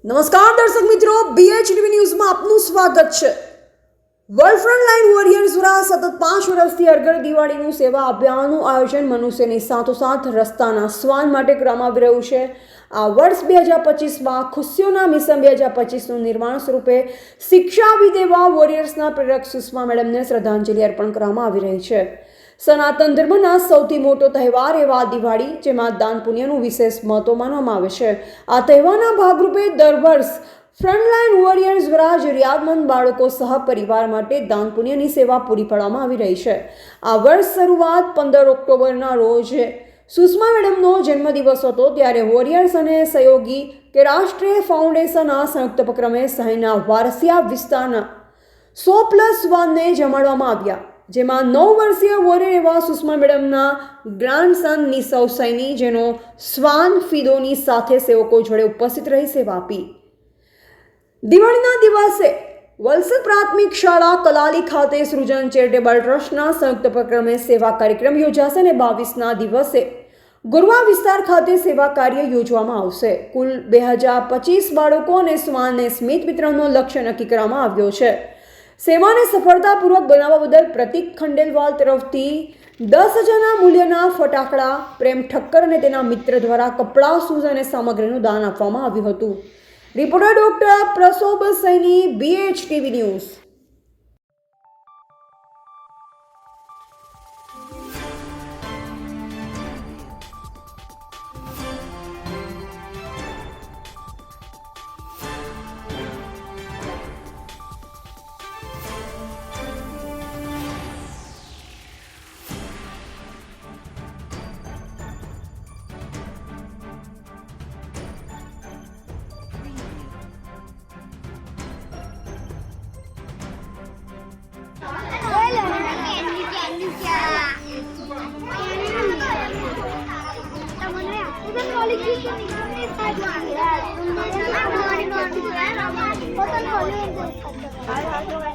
નમસ્કાર દર્શક મિત્રો, BHTV ન્યૂઝમાં આપનું સ્વાગત છે। વર્લ્ડ ફ્રન્ટલાઇન વોરિયર્સ દ્વારા સતત 5 વર્ષથી હર દિવાળીનું સેવા અભિયાનનું આયોજન મનુષ્યની સાથોસાથ રસ્તાના શ્વાન માટે કરવામાં આવી રહ્યું છે। આ વર્ષ 2025માં ખુશીઓના મિશન 2025નું નિર્માણ સ્વરૂપે શિક્ષા આપી દેવા વોરિયર્સના પ્રેરક સુષ્મા મેડમને શ્રદ્ધાંજલિ અર્પણ કરવામાં આવી રહી છે। સનાતન ધર્મના સૌથી મોટો તહેવાર એવા દિવાળી, જેમાં દાન પુણ્યનું વિશેષ મહત્વ માનવામાં આવે છે। આ તહેવારના ભાગરૂપે દર વર્ષ ફ્રન્ટલાઇન વોરિયર્સ દ્વારા જરૂરિયાતમંદ બાળકો સહ પરિવાર માટે દાન પુણ્યની સેવા પૂરી પાડવામાં આવી રહી છે। આ વર્ષ શરૂઆત 15 ઓક્ટોબરના રોજ સુષ્મા મેડમનો જન્મદિવસ હતો, ત્યારે વોરિયર્સ અને સહયોગી કે રાષ્ટ્રીય ફાઉન્ડેશનના સંયુક્ત ઉપક્રમે શહેરના વારસિયા વિસ્તારના 100+1ને જમાડવામાં આવ્યા, જેમાં 9 વર્ષીય વોરિયર એવા સુષ્મા મેડમના ગ્રાન્ડસન નિસવ સૈની, જેનો શ્વાન ફિદોની સાથે સેવકો જોડે ઉપસ્થિત રહી સેવા આપી। દિવાળીના દિવસે વલસદ પ્રાથમિક શાળા કલાલી ખાતે સૃજન ચેરિટેબલ ટ્રસ્ટના સંયુક્ત ઉપક્રમે સેવા કાર્યક્રમ યોજાશે અને 22ના દિવસે ગુરવા વિસ્તાર ખાતે સેવા કાર્ય યોજવામાં આવશે। કુલ 2025 બાળકો અને શ્વાનને સ્મિત વિતરણનો લક્ષ્ય નક્કી કરવામાં આવ્યો છે। સેવાને સફળતાપૂર્વક બનાવવા બદલ પ્રતિક ખંડેલવાલ તરફથી 10,000ના મૂલ્યના ફટાકડા, પ્રેમ ઠક્કર અને તેના મિત્ર દ્વારા કપડાં, શૂઝ અને સામગ્રીનું દાન આપવામાં આવ્યું હતું। Reporter doctor Prasob Saini, BHTV news. Hotel